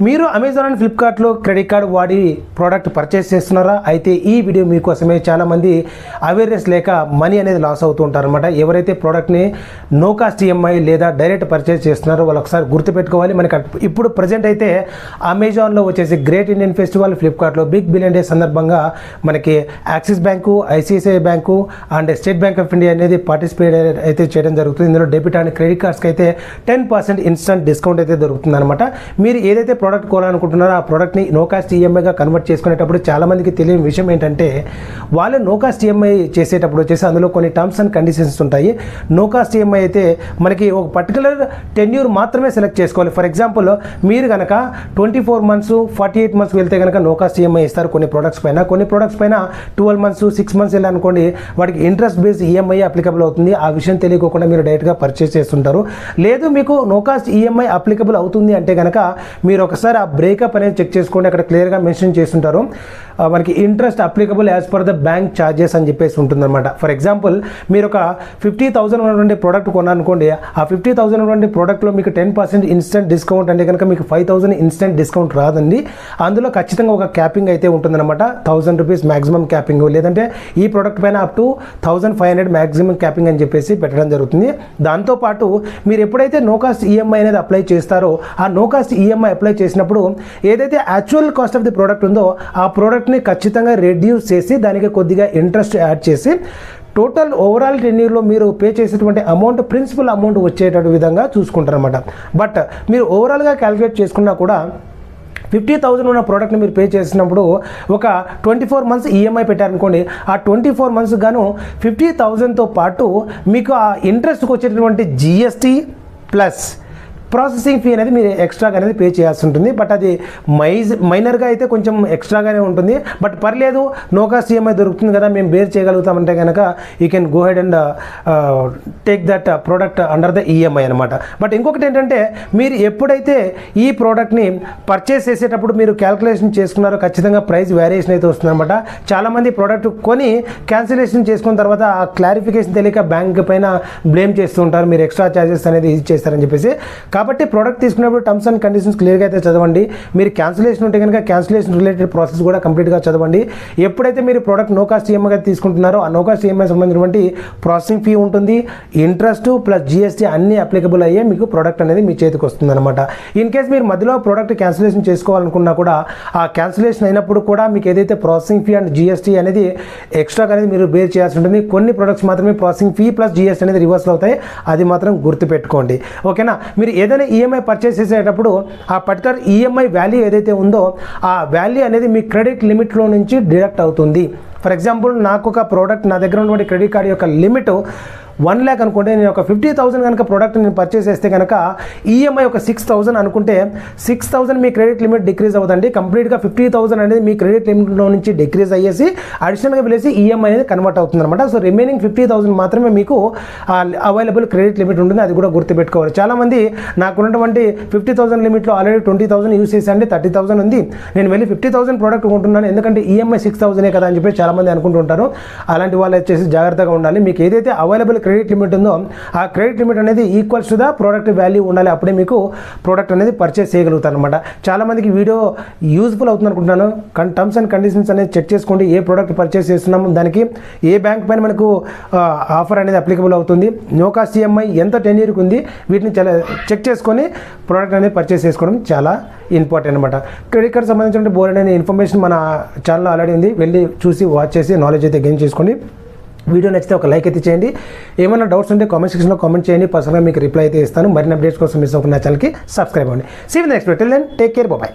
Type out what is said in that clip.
మీరు Amazon and ఫ్లిప్కార్ట్లో credit card వాడి ప్రోడక్ట్ పర్చేస్ చేస్తున్నారా? అయితే ఈ వీడియో మీకోసమే. చాలామంది అవేర్నెస్ లేక మనీ అనేది లాస్ అవుతూ ఉంటారనమాట. ఎవరైతే ప్రోడక్ట్ని నో కాస్ట్ ఈఎంఐ లేదా డైరెక్ట్ పర్చేస్ చేస్తున్నారో వాళ్ళు ఒకసారి గుర్తుపెట్టుకోవాలి. మనకి ఇప్పుడు ప్రజెంట్ అయితే అమెజాన్లో వచ్చేసి గ్రేట్ ఇండియన్ ఫెస్టివల్, ఫ్లిప్కార్ట్లో బిగ్ బిలియన్ డే సందర్భంగా మనకి axis bank, ICICI bank and state bank of India అనేది పార్టిసిపేట్ అయితే చేయడం జరుగుతుంది. ఇందులో డెబిట్ అండ్ క్రెడిట్ కార్డ్స్కి అయితే 10% ఇన్స్టంట్ డిస్కౌంట్ అయితే దొరుకుతుంది అనమాట. మీరు ఏదైతే ప్రోడక్ట్ కొనాలనుకుంటున్నారో ఆ ప్రోడక్ట్ని నో కాస్ట్ ఈఎంఐగా కన్వర్ట్ చేసుకునేటప్పుడు చాలామందికి తెలియని విషయం ఏంటంటే వాళ్ళు నో కాస్ట్ ఈఎంఐ చేసేటప్పుడు వచ్చేసి అందులో కొన్ని టర్మ్స్ అండ్ కండిషన్స్ ఉంటాయి. నో కాస్ట్ ఈఎంఐ అయితే మనకి ఒక పర్టికులర్ టెన్యూర్ మాత్రమే సెలెక్ట్ చేసుకోవాలి. ఫర్ ఎగ్జాంపుల్ మీరు కనుక 24 మంత్స్ 48 మంత్స్ వెళ్తే కనుక నో కాస్ట్ ఈఎంఐ ఇస్తారు కొన్ని ప్రొడక్ట్స్ పైన. కొన్ని ప్రొడక్ట్స్ పైన 12 మంత్స్ 6 మంత్స్ వెళ్ళాలనుకోండి వాటికి ఇంట్రెస్ట్ బేస్డ్ ఈఎంఐ అప్లికబుల్ అవుతుంది. ఆ విషయం తెలియకోకుండా మీరు డైరెక్ట్గా పర్చేస్ చేస్తుంటారు. లేదు మీకు నో కాస్ట్ ఈఎంఐ అప్లికబుల్ అవుతుంది అంటే కనుక మీరు ఒకసారి ఆ బ్రేకప్ అనేది చెక్ చేసుకోండి. అక్కడ క్లియర్గా మెన్షన్ చేస్తుంటారు మనకి interest applicable as per the bank charges అని చెప్పేసి ఉంటుందన్నమాట. ఫర్ ఎగ్జాంపుల్ మీరు ఒక 50,000 ఉన్నటువంటి ప్రోడక్ట్ కొనాలనుకోండి, ఆ 50,000 ఉన్నటువంటి ప్రోడక్ట్లో మీకు 10% ఇన్స్టెంట్ డిస్కౌంట్ అంటే కనుక మీకు 5,000 ఇన్స్టెంట్ డిస్కౌంట్ రాదండి. అందులో ఖచ్చితంగా ఒక క్యాపింగ్ అయితే ఉంటుందన్నమాట. 1,000 రూపీస్ మ్యాక్సిమం క్యాపింగ్, లేదంటే ఈ ప్రోడక్ట్ పైన అప్ టు 1,500 మ్యాక్సిమం క్యాపింగ్ అని చెప్పేసి పెట్టడం జరుగుతుంది. దాంతోపాటు మీరు ఎప్పుడైతే నో కాస్ట్ ఈఎంఐ అనేది అప్లై చేస్తారో ఆ నో కాస్ట్ ఈఎంఐ అప్లై చేసినప్పుడు ఏదైతే actual cost of the product ఉందో ఆ ప్రోడక్ట్ని ఖచ్చితంగా రెడ్యూస్ చేసి దానికి కొద్దిగా ఇంట్రెస్ట్ యాడ్ చేసి టోటల్ ఓవరాల్ టెన్యూర్లో మీరు పే చేసేటువంటి అమౌంట్ ప్రిన్సిపల్ అమౌంట్ వచ్చేటట్టు విధంగా చూసుకుంటారన్నమాట. బట్ మీరు ఓవరాల్గా క్యాలిక్యులేట్ చేసుకున్నా కూడా 50,000 ఉన్న ప్రోడక్ట్ని మీరు పే చేసినప్పుడు ఒక 24 మంత్స్ ఈఎంఐ పెట్టారనుకోండి, ఆ 24 మంత్స్ గాను 50,000తో పాటు మీకు ఆ ఇంట్రెస్ట్కి వచ్చేటటువంటి జిఎస్టీ ప్లస్ ప్రాసెసింగ్ ఫీ అనేది మీరు ఎక్స్ట్రాగా అనేది పే చేయాల్సి ఉంటుంది. బట్ అది మైనర్గా అయితే కొంచెం ఎక్స్ట్రాగానే ఉంటుంది. బట్ పర్లేదు, నో కాస్ట్ ఈఎంఐ దొరుకుతుంది కదా మేము బేర్ చేయగలుగుతామంటే కనుక you can go head and take that product under the EMI అనమాట. బట్ ఇంకొకటి ఏంటంటే మీరు ఎప్పుడైతే ఈ ప్రోడక్ట్ని పర్చేస్ చేసేటప్పుడు మీరు క్యాల్కులేషన్ చేసుకున్నారో ఖచ్చితంగా ప్రైస్ వేరియేషన్ అయితే వస్తుందన్నమాట. చాలామంది ప్రోడక్ట్ కొని క్యాన్సిలేషన్ చేసుకున్న తర్వాత ఆ క్లారిఫికేషన్ తెలియక బ్యాంక్ పైన బ్లేమ్ చేస్తూ ఉంటారు, మీరు ఎక్స్ట్రా ఛార్జెస్ అనేది ఇది చేస్తారని చెప్పేసి. కాబట్టి ప్రోడక్ట్ తీసుకున్నప్పుడు టర్మ్స్ అండ్ కండిషన్స్ క్లియర్గా అయితే చదవండి. మీరు క్యాన్సిలేషన్ ఉంటే కనుక క్యాన్సిలేషన్ రిలేటెడ్ ప్రాసెస్ కూడా కంప్లీట్గా చదవండి. ఎప్పుడైతే మీరు ప్రోడక్ట్ నో కాస్ట్ ఈఎంఐగా తీసుకుంటున్నారో ఆ నో కాస్ట్ ఈఎంఐ సంబంధించినటువంటి ప్రాసెసింగ్ ఫీ ఉంటుంది, ఇంట్రెస్ట్ ప్లస్ జిఎస్టీ అన్ని అప్లికబుల్ అయ్యే మీకు ప్రోడక్ట్ అనేది మీ చేతికి వస్తుంది అనమాట. ఇన్ కేస్ మీరు మధ్యలో ప్రోడక్ట్ క్యాన్సిలేషన్ చేసుకోవాలనుకున్నా కూడా ఆ క్యాన్సిలేషన్ అయినప్పుడు కూడా మీకు ఏదైతే ప్రాసెసింగ్ ఫీ అండ్ జిఎస్టీ అనేది ఎక్స్ట్రాగా అనేది మీరు బేర్ చేయాల్సి ఉంటుంది. కొన్ని ప్రోడక్ట్స్ మాత్రమే ప్రాసెసింగ్ ఫీ ప్లస్ జిఎస్టీ అనేది రివర్సల్ అవుతాయి, అది మాత్రం గుర్తుపెట్టుకోండి. ఓకేనా? మీరు ఏదైనా ఈఎంఐ పర్చేస్ చేసేటప్పుడు ఆ పర్టికులర్ ఈఎంఐ వాల్యూ ఏదైతే ఉందో ఆ వాల్యూ అనేది మీ క్రెడిట్ లిమిట్లో నుంచి డిడక్ట్ అవుతుంది. ఫర్ ఎగ్జాంపుల్ నాకు ఒక ప్రోడక్ట్ నా దగ్గర ఉన్నటువంటి క్రెడిట్ కార్డ్ యొక్క లిమిట్ 1 lakh అనుకుంటే నేను ఒక 50,000 కనుక ప్రోడక్ట్ నేను పర్చేస్ చేస్తే కనుక ఈఎంఐ ఒక 6,000 అనుకుంటే 6,000 మీ క్రెడిట్ లిమిట్ డిక్రీజ్ అవుతుంది. కంప్లీట్గా 50,000 అనేది మీ క్రెడిట్ లిమిట్లో నుంచి డిక్రీజ్ అయ్యేసి అడిషనల్గా వెళ్ళేసి ఈఎంఐ అనేది కన్వర్ట్ అవుతుంది అనమాట. సో రిమైనింగ్ 50,000 మాత్రమే మీకు అవైలబుల్ క్రెడిట్ లిమిట్ ఉంటుంది, అది కూడా గుర్తుపెట్టుకోవాలి. చాలామంది నాకున్నటువంటి 50,000 లిమిట్లో ఆల్రెడీ 20,000 యూస్ చేసి అంటే 30,000 ఉంది, నేను వెళ్ళి 50,000 ప్రోడక్ట్ కొంటున్నాను ఎందుకంటే ఈఎంఐ 6,000 కదా అని చెప్పి చాలామంది అనుకుంటుంటారు. అలాంటి వాళ్ళు వచ్చేసి జాగ్రత్తగా ఉండాలి. మీకు ఏదైతే అవైలబుల్ క్రెడిట్ లిమిట్ ఉందో ఆ క్రెడిట్ లిమిట్ అనేది equals to the product value ఉండాలి, అప్పుడే మీకు ప్రోడక్ట్ అనేది పర్చేస్ చేయగలుగుతారు అనమాట. చాలామందికి వీడియో యూజ్ఫుల్ అవుతుంది అనుకుంటున్నాను. టర్మ్స్ అండ్ కండిషన్స్ అనేది చెక్ చేసుకోండి. ఏ ప్రోడక్ట్ పర్చేస్ చేస్తున్నాము, దానికి ఏ బ్యాంక్ పైన మనకు ఆఫర్ అనేది అప్లికబుల్ అవుతుంది, నో కాస్ట్ ఈఎంఐ ఎంత టెన్యూర్కి ఉంది, వీటిని చాలా చెక్ చేసుకొని ప్రోడక్ట్ అనేది పర్చేస్ చేసుకోవడం చాలా ఇంపార్టెంట్ అనమాట. క్రెడిట్ కార్డ్ సంబంధించిన బోర్డ్ అనే ఇన్ఫర్మేషన్ మన ఛానల్లో ఆల్రెడీ ఉంది, వెళ్ళి చూసి వాచ్ చేసి నాలెడ్జ్ అయితే గెయిన్ చేసుకోండి. వీడియో నచ్చితే ఒక లైక్ అయితే చేయండి. ఏమైనా డౌట్స్ ఉంటే కామెంట్ సెక్షన్లో కామెంట్ చేయండి, పర్సనల్గా మీకు రిప్లై అయితే ఇస్తాను. మరిన్ని అప్డేట్స్ కోసం మిస్ అవ్వకుండా ఛానల్కి సబ్స్క్రైబ్ అవ్వండి. See you next video. Till then take care, by.